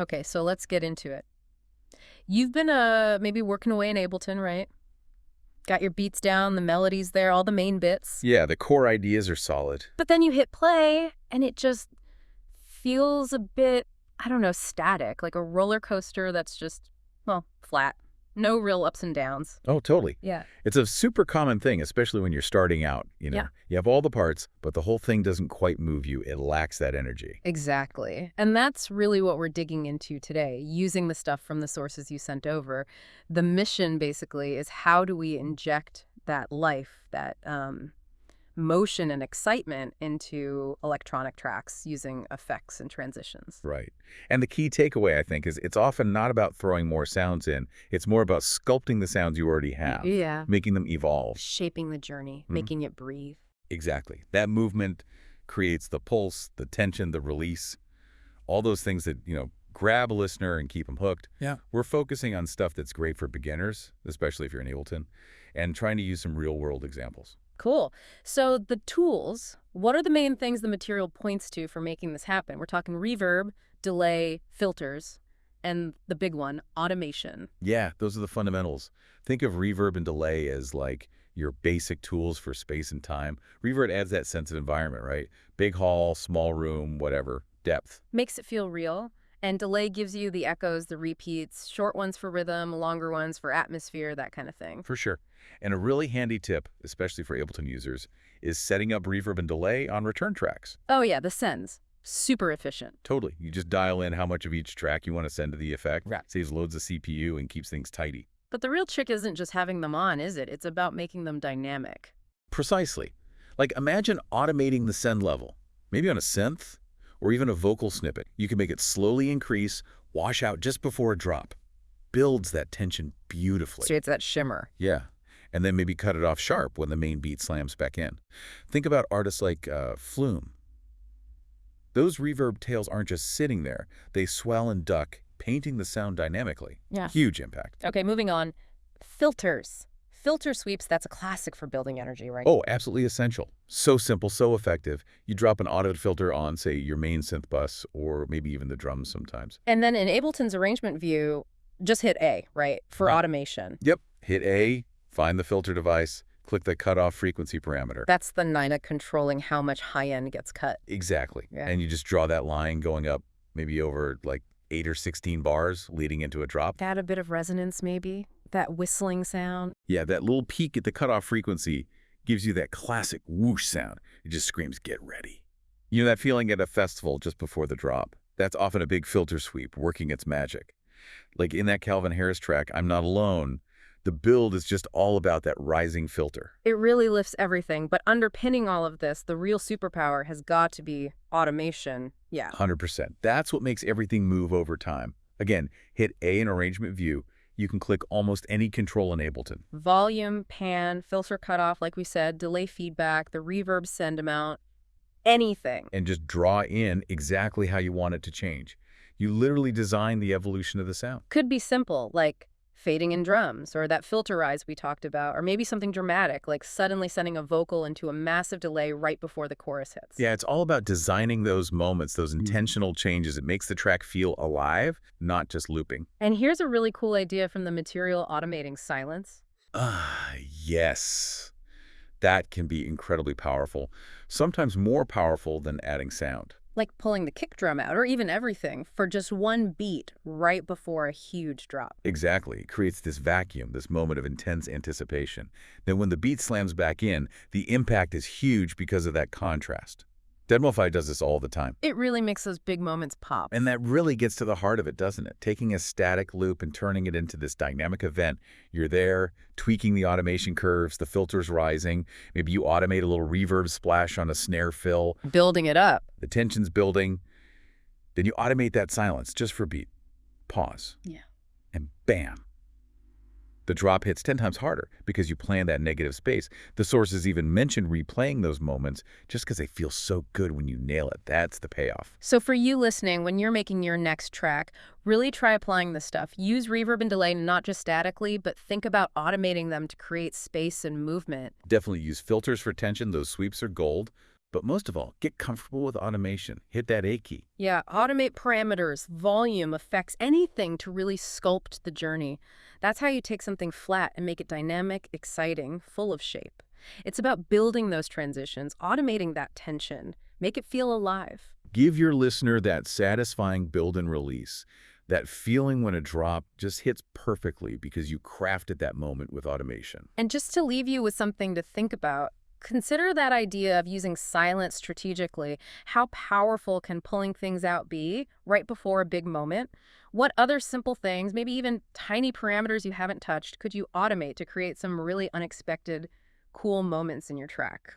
Okay, so let's get into it. You've been maybe working away in Ableton, right? Got your beats down, the melodies there, all the main bits. Yeah, the core ideas are solid. But then you hit play, and it just feels a bit, I don't know, static, like a roller coaster that's just, well, flat. No real ups and downs. Oh, totally. Yeah. It's a super common thing, especially when you're starting out. Yeah. You have all the parts, but the whole thing doesn't quite move you. It lacks that energy. Exactly. And that's really what we're digging into today, using the stuff from the sources you sent over. The mission, basically, is how do we inject that life, that motion and excitement into electronic tracks using effects and transitions. Right. And the key takeaway, I think, is it's often not about throwing more sounds in. It's more about sculpting the sounds you already have, Yeah. making them evolve. Shaping the journey, making it breathe. Exactly. That movement creates the pulse, the tension, the release, all those things that, grab a listener and keep them hooked. Yeah. We're focusing on stuff that's great for beginners, especially if you're in Ableton, and trying to use some real-world examples. Cool. So the tools, what are the main things the material points to for making this happen? We're talking reverb, delay, filters, and the big one, automation. Yeah, those are the fundamentals. Think of reverb and delay as like your basic tools for space and time. Reverb adds that sense of environment, right? Big hall, small room, whatever, depth. Makes it feel real. And delay gives you the echoes, the repeats, short ones for rhythm, longer ones for atmosphere, that kind of thing. For sure. And a really handy tip, especially for Ableton users, is setting up reverb and delay on return tracks. Oh yeah, the sends. Super efficient. Totally. You just dial in how much of each track you want to send to the effect. Right. Saves loads of CPU and keeps things tidy. But the real trick isn't just having them on, is it? It's about making them dynamic. Precisely. Like imagine automating the send level, maybe on a synth or even a vocal snippet. You can make it slowly increase, wash out just before a drop. Builds that tension beautifully. Creates that shimmer. Yeah. And then maybe cut it off sharp when the main beat slams back in. Think about artists like Flume. Those reverb tails aren't just sitting there. They swell and duck, painting the sound dynamically. Yeah. Huge impact. Okay, moving on. Filters. Filter sweeps, that's a classic for building energy, right? Oh, absolutely essential. So simple, so effective. You drop an auto filter on, say, your main synth bus, or maybe even the drums sometimes. And then in Ableton's arrangement view, just hit A, right, for automation. Yep. Hit A, find the filter device, click the cutoff frequency parameter. That's the NINA controlling how much high-end gets cut. Exactly. Yeah. And you just draw that line going up maybe over like 8 or 16 bars leading into a drop. Add a bit of resonance, maybe. That whistling sound. Yeah, that little peak at the cutoff frequency gives you that classic whoosh sound. It just screams, get ready. You know that feeling at a festival just before the drop? That's often a big filter sweep working its magic. Like in that Calvin Harris track, I'm Not Alone, the build is just all about that rising filter. It really lifts everything, but underpinning all of this, the real superpower has got to be automation. Yeah. 100%. That's what makes everything move over time. Again, hit A in arrangement view. You can click almost any control in Ableton. Volume, pan, filter cutoff, like we said, delay feedback, the reverb send amount, anything. And just draw in exactly how you want it to change. You literally design the evolution of the sound. Could be simple, like fading in drums, or that filter rise we talked about, or maybe something dramatic, like suddenly sending a vocal into a massive delay right before the chorus hits. Yeah, it's all about designing those moments, those intentional changes. It makes the track feel alive, not just looping. And here's a really cool idea from the material, automating silence. Yes. That can be incredibly powerful, sometimes more powerful than adding sound. Like pulling the kick drum out, or even everything, for just one beat right before a huge drop. Exactly. It creates this vacuum, this moment of intense anticipation. Then when the beat slams back in, the impact is huge because of that contrast. Deadmofy does this all the time. It really makes those big moments pop. And that really gets to the heart of it, doesn't it? Taking a static loop and turning it into this dynamic event. You're there, tweaking the automation curves, the filters rising. Maybe you automate a little reverb splash on a snare fill. Building it up. The tension's building. Then you automate that silence just for a beat. Pause. Yeah. And bam. The drop hits 10 times harder because you plan that negative space. The sources even mentioned replaying those moments just because they feel so good when you nail it. That's the payoff. So for you listening, when you're making your next track, really try applying this stuff. Use reverb and delay not just statically, but think about automating them to create space and movement. Definitely use filters for tension. Those sweeps are gold. But most of all, get comfortable with automation. Hit that A key. Yeah, automate parameters, volume, effects, anything to really sculpt the journey. That's how you take something flat and make it dynamic, exciting, full of shape. It's about building those transitions, automating that tension, make it feel alive. Give your listener that satisfying build and release, that feeling when a drop just hits perfectly because you crafted that moment with automation. And just to leave you with something to think about, consider that idea of using silence strategically. How powerful can pulling things out be right before a big moment? What other simple things, maybe even tiny parameters you haven't touched, could you automate to create some really unexpected, cool moments in your track?